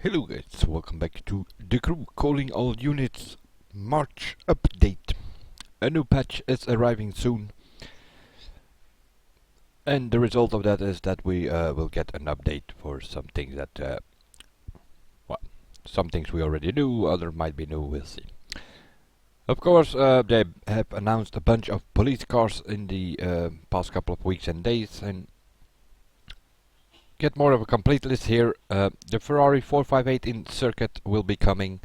Hello guys, welcome back to the Crew calling all units March update. A new patch is arriving soon, and the result of that is that we will get an update for some things that, well, some things we already knew, other might be new, we'll see. Of course, they have announced a bunch of police cars in the past couple of weeks and days, and get more of a complete list here. The Ferrari 458 in circuit will be coming.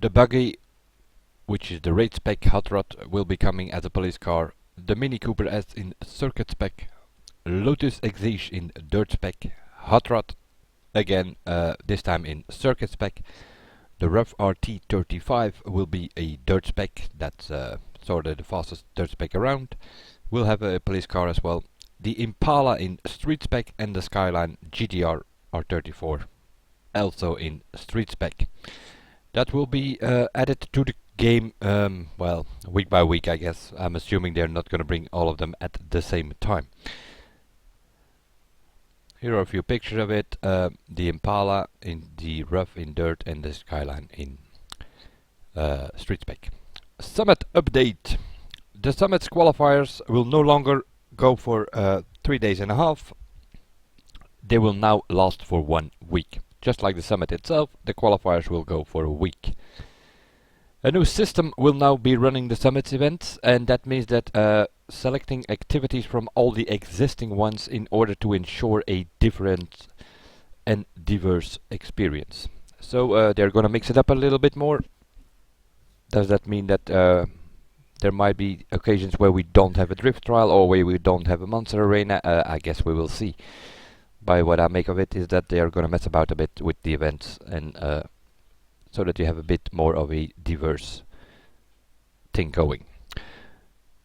The buggy, which is the raid spec hot rod, will be coming as a police car. The Mini Cooper S in circuit spec. Lotus Exige in dirt spec. Hot rod, again, this time in circuit spec. The Rough RT35 will be a dirt spec. That's sort of the fastest dirt spec around. We'll have a police car as well. The Impala in street spec and the Skyline GTR R34 also in street spec. That will be added to the game, well, week by week I guess. I'm assuming they're not going to bring all of them at the same time. Here are a few pictures of it. The Impala in the rough in dirt and the Skyline in street spec. Summit update. The Summit's qualifiers will no longer go for 3 days and a half. They will now last for 1 week. Just like the Summit itself, the qualifiers will go for a week. A new system will now be running the Summit's events, and that means that selecting activities from all the existing ones in order to ensure a different and diverse experience. So they're gonna mix it up a little bit more. Does that mean that there might be occasions where we don't have a drift trial or where we don't have a monster arena? I guess we will see. By what I make of it is that they are going to mess about a bit with the events, and so that you have a bit more of a diverse thing going.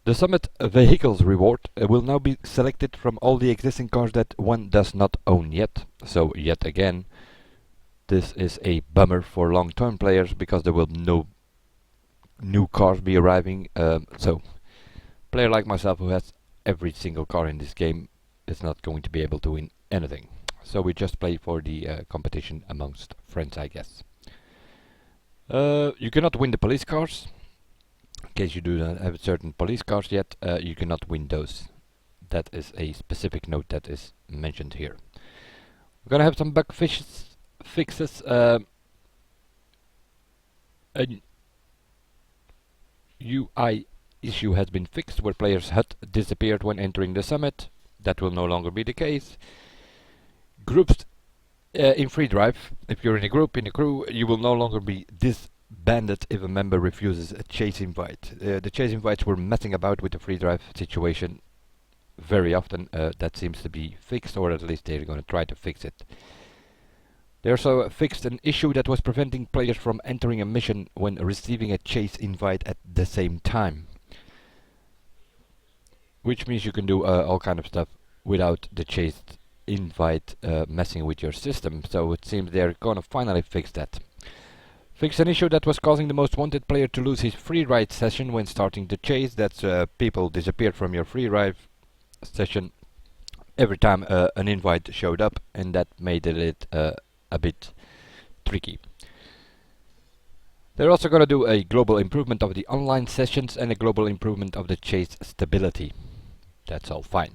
The Summit Vehicles reward will now be selected from all the existing cars that one does not own yet. So yet again, this is a bummer for long-term players because there will no new cars be arriving. So player like myself who has every single car in this game is not going to be able to win anything. So we just play for the competition amongst friends, I guess. You cannot win the police cars. In case you do not have certain police cars yet, you cannot win those. That is a specific note that is mentioned here. We're gonna have some bug fixes. A UI issue has been fixed where players' HUD disappeared when entering the Summit. That will no longer be the case. Groups in free drive. If you're in a group, in a crew, you will no longer be disbanded if a member refuses a chase invite. The chase invites were messing about with the free drive situation very often. That seems to be fixed, or at least they're going to try to fix it. They also fixed an issue that was preventing players from entering a mission when receiving a chase invite at the same time. Which means you can do all kind of stuff without the chase invite messing with your system. So it seems they're gonna finally fix that. Fix an issue that was causing the most wanted player to lose his free ride session when starting the chase. That's people disappeared from your free ride session every time an invite showed up, and that made it a bit tricky. They're also going to do a global improvement of the online sessions and a global improvement of the chase stability. That's all fine.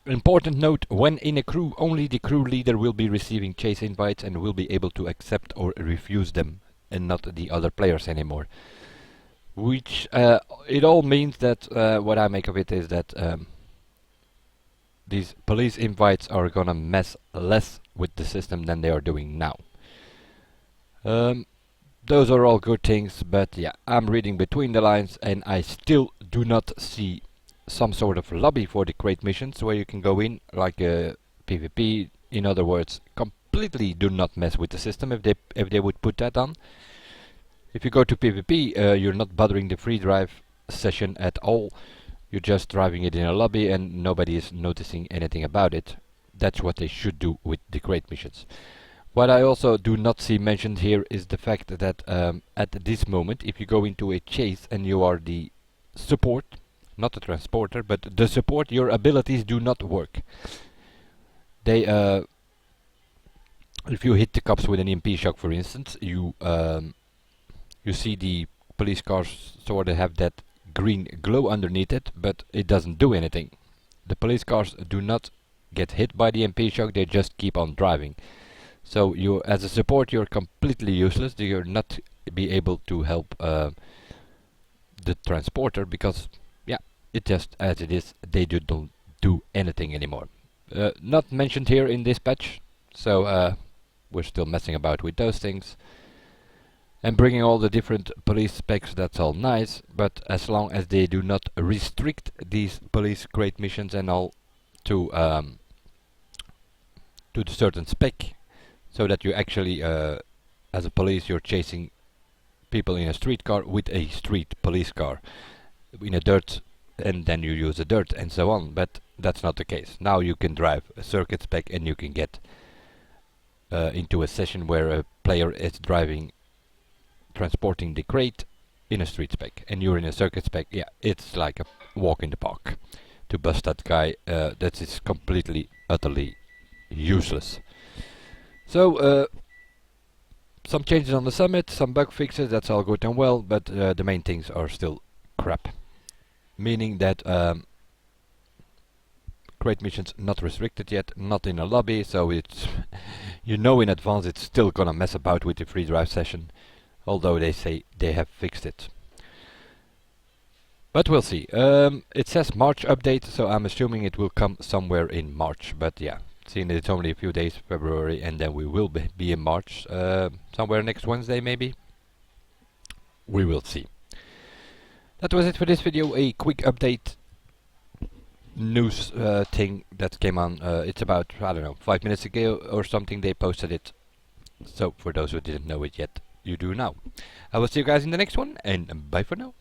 Important note, when in a crew, only the crew leader will be receiving chase invites and will be able to accept or refuse them, and not the other players anymore. Which it all means that what I make of it is that these police invites are gonna mess less with the system than they are doing now. Those are all good things, but yeah, I'm reading between the lines and I still do not see some sort of lobby for the crate missions where you can go in like a PvP. In other words, completely do not mess with the system if they would put that on. If you go to PvP, you're not bothering the free drive session at all. You're just driving it in a lobby and nobody is noticing anything about it. That's what they should do with the crate missions. What I also do not see mentioned here is the fact that at this moment, if you go into a chase and you are the support, not the transporter, but the support, your abilities do not work. They if you hit the cops with an EMP shock, for instance, you see the police cars sort of have that green glow underneath it, but it doesn't do anything. The police cars do not get hit by the EMP shock; they just keep on driving. So you, as a support, you're completely useless. You're not be able to help the transporter because, yeah, it just as it is. They don't do anything anymore. Not mentioned here in this patch, so we're still messing about with those things and bringing all the different police specs. That's all nice, but as long as they do not restrict these police crate missions and all to the certain spec, so that you actually as a police you're chasing people in a street car with a street police car in a dirt, and then you use a dirt and so on, but that's not the case. Now you can drive a circuit spec and you can get into a session where a player is driving, transporting the crate in a street spec, and you're in a circuit spec. Yeah, it's like a walk in the park. To bust that guy, that is completely, utterly useless. So, some changes on the summit, some bug fixes, that's all good and well, but the main things are still crap. Meaning that crate missions not restricted yet, not in a lobby, so it's you know in advance it's still gonna mess about with the free drive session, although they say they have fixed it. But we'll see. It says March update, so I'm assuming it will come somewhere in March, but yeah. Seeing that it's only a few days, February, and then we will be in March, somewhere next Wednesday maybe. We will see. That was it for this video, a quick update news thing that came on. It's about, I don't know, 5 minutes ago or something they posted it. So for those who didn't know it yet, you do now. I will see you guys in the next one, and bye for now.